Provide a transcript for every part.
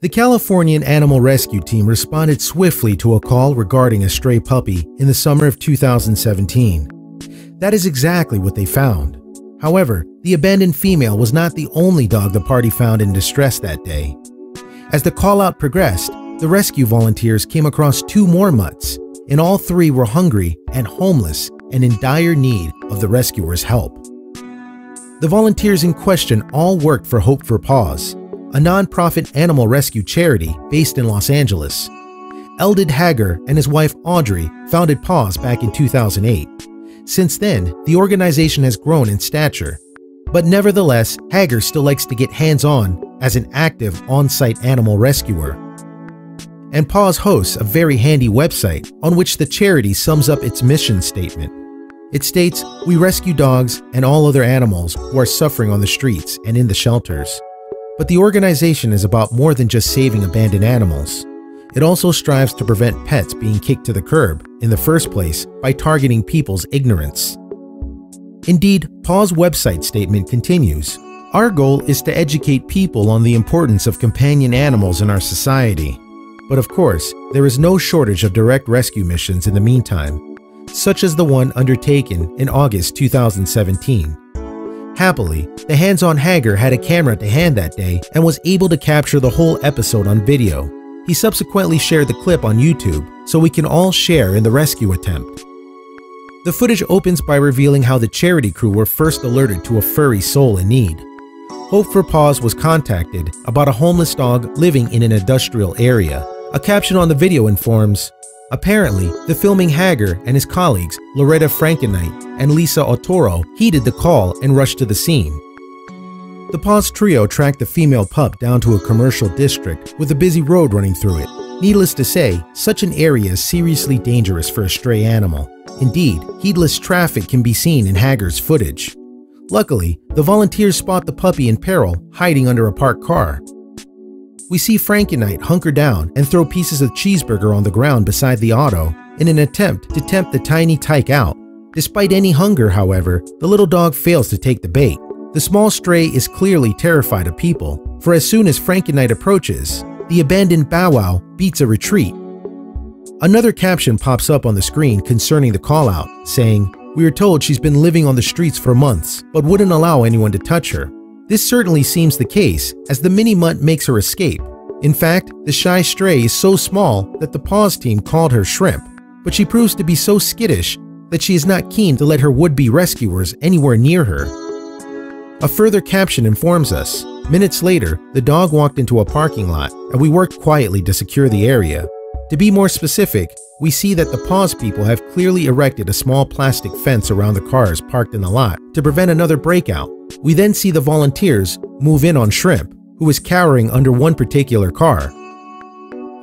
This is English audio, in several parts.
The Californian animal rescue team responded swiftly to a call regarding a stray puppy in the summer of 2017. That is exactly what they found. However, the abandoned female was not the only dog the party found in distress that day. As the call-out progressed, the rescue volunteers came across 2 more mutts, and all 3 were hungry and homeless and in dire need of the rescuers' help. The volunteers in question all worked for Hope For Paws, a non-profit animal rescue charity based in Los Angeles. Eldad Hagar and his wife Audrey founded Paws back in 2008. Since then, the organization has grown in stature. But nevertheless, Hagar still likes to get hands-on as an active on-site animal rescuer. And Paws hosts a very handy website on which the charity sums up its mission statement. It states, "We rescue dogs and all other animals who are suffering on the streets and in the shelters." But the organization is about more than just saving abandoned animals. It also strives to prevent pets being kicked to the curb in the first place by targeting people's ignorance. Indeed, Paws' website statement continues, "Our goal is to educate people on the importance of companion animals in our society." But of course, there is no shortage of direct rescue missions in the meantime, such as the one undertaken in August 2017. Happily, the hands-on Hagar had a camera to hand that day and was able to capture the whole episode on video. He subsequently shared the clip on YouTube so we can all share in the rescue attempt. The footage opens by revealing how the charity crew were first alerted to a furry soul in need. Hope For Paws was contacted about a homeless dog living in an industrial area. A caption on the video informs, "Apparently, the filming Hagar and his colleagues, Loretta Frankenite and Lisa Otoro, heeded the call and rushed to the scene." The Paws trio tracked the female pup down to a commercial district with a busy road running through it. Needless to say, such an area is seriously dangerous for a stray animal. Indeed, heedless traffic can be seen in Hagar's footage. Luckily, the volunteers spot the puppy in peril hiding under a parked car. We see Frankenite hunker down and throw pieces of cheeseburger on the ground beside the auto in an attempt to tempt the tiny tyke out. Despite any hunger, however, the little dog fails to take the bait. The small stray is clearly terrified of people, for as soon as Frankenite approaches, the abandoned Bow Wow beats a retreat. Another caption pops up on the screen concerning the call-out, saying, "We are told she's been living on the streets for months, but wouldn't allow anyone to touch her." This certainly seems the case, as the mini mutt makes her escape. In fact, the shy stray is so small that the Paws team called her Shrimp, but she proves to be so skittish that she is not keen to let her would-be rescuers anywhere near her. A further caption informs us, "Minutes later, the dog walked into a parking lot, and we worked quietly to secure the area." To be more specific, we see that the Paws people have clearly erected a small plastic fence around the cars parked in the lot to prevent another breakout. We then see the volunteers move in on Shrimp, who is cowering under one particular car.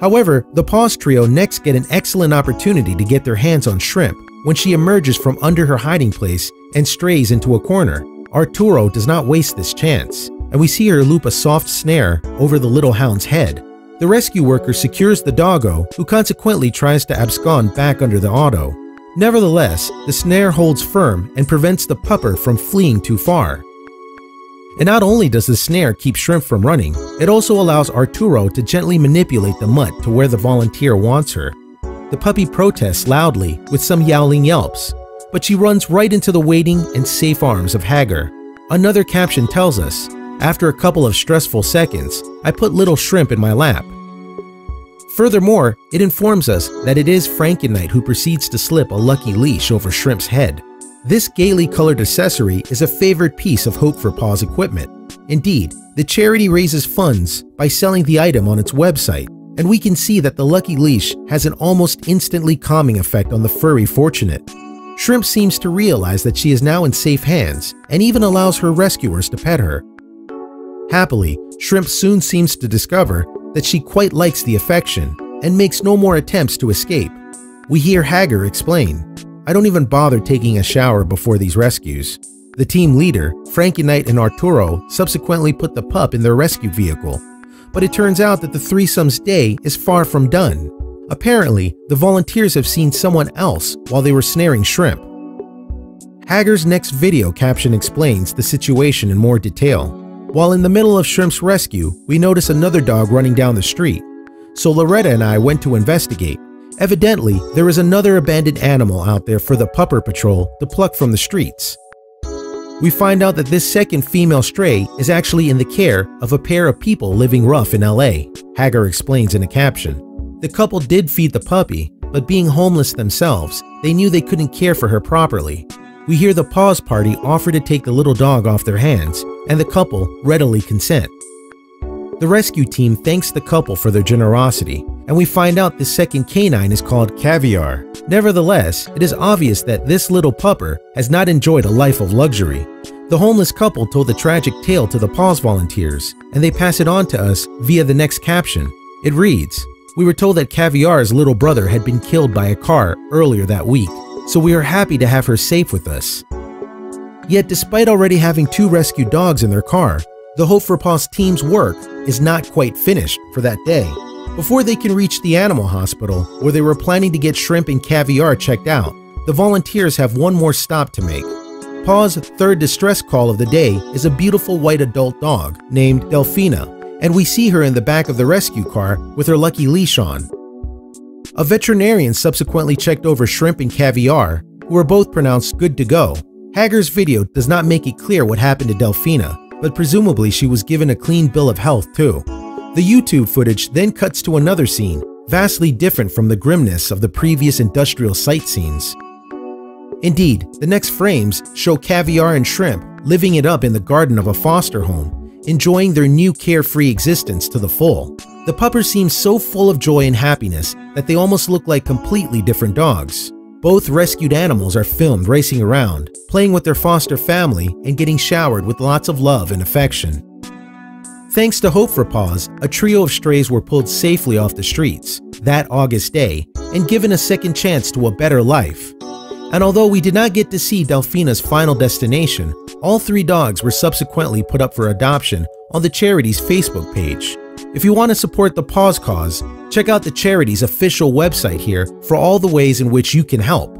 However, the Paws trio next get an excellent opportunity to get their hands on Shrimp when she emerges from under her hiding place and strays into a corner. Arturo does not waste this chance, and we see her loop a soft snare over the little hound's head. The rescue worker secures the doggo, who consequently tries to abscond back under the auto. Nevertheless, the snare holds firm and prevents the pupper from fleeing too far. And not only does the snare keep Shrimp from running, it also allows Arturo to gently manipulate the mutt to where the volunteer wants her. The puppy protests loudly with some yowling yelps, but she runs right into the waiting and safe arms of Hagar. Another caption tells us, "After a couple of stressful seconds, I put little Shrimp in my lap." Furthermore, it informs us that it is Frankenite who proceeds to slip a lucky leash over Shrimp's head. This gaily colored accessory is a favorite piece of Hope For Paws equipment. Indeed, the charity raises funds by selling the item on its website, and we can see that the lucky leash has an almost instantly calming effect on the furry fortunate. Shrimp seems to realize that she is now in safe hands and even allows her rescuers to pet her. Happily, Shrimp soon seems to discover that she quite likes the affection and makes no more attempts to escape. We hear Hagar explain, "I don't even bother taking a shower before these rescues." The team leader, Frankenite and Arturo, subsequently put the pup in their rescue vehicle, but it turns out that the threesome's day is far from done. Apparently, the volunteers have seen someone else while they were snaring Shrimp. Hagar's next video caption explains the situation in more detail. While in the middle of Shrimp's rescue, we notice another dog running down the street. So Loretta and I went to investigate. Evidently, there is another abandoned animal out there for the Pupper Patrol to pluck from the streets. We find out that this second female stray is actually in the care of a pair of people living rough in LA, Hagar explains in a caption. The couple did feed the puppy, but being homeless themselves, they knew they couldn't care for her properly. We hear the Paws Party offer to take the little dog off their hands, and the couple readily consent. The rescue team thanks the couple for their generosity, and we find out the second canine is called Caviar. Nevertheless, it is obvious that this little pupper has not enjoyed a life of luxury. The homeless couple told the tragic tale to the Paws volunteers, and they pass it on to us via the next caption. It reads, "We were told that Caviar's little brother had been killed by a car earlier that week, so we are happy to have her safe with us." Yet despite already having 2 rescued dogs in their car, the Hope For Paws team's work is not quite finished for that day. Before they can reach the animal hospital, where they were planning to get Shrimp and Caviar checked out, the volunteers have one more stop to make. Paws' third distress call of the day is a beautiful white adult dog named Delphina, and we see her in the back of the rescue car with her lucky leash on. A veterinarian subsequently checked over Shrimp and Caviar, who were both pronounced good to go. Hagar's video does not make it clear what happened to Delphina, but presumably she was given a clean bill of health too. The YouTube footage then cuts to another scene, vastly different from the grimness of the previous industrial site scenes. Indeed, the next frames show Caviar and Shrimp living it up in the garden of a foster home, enjoying their new carefree existence to the full. The puppers seem so full of joy and happiness that they almost look like completely different dogs. Both rescued animals are filmed racing around, playing with their foster family and getting showered with lots of love and affection. Thanks to Hope For Paws, a trio of strays were pulled safely off the streets that August day and given a second chance to a better life. And although we did not get to see Delphina's final destination, all 3 dogs were subsequently put up for adoption on the charity's Facebook page. If you want to support the Paws cause, check out the charity's official website here for all the ways in which you can help.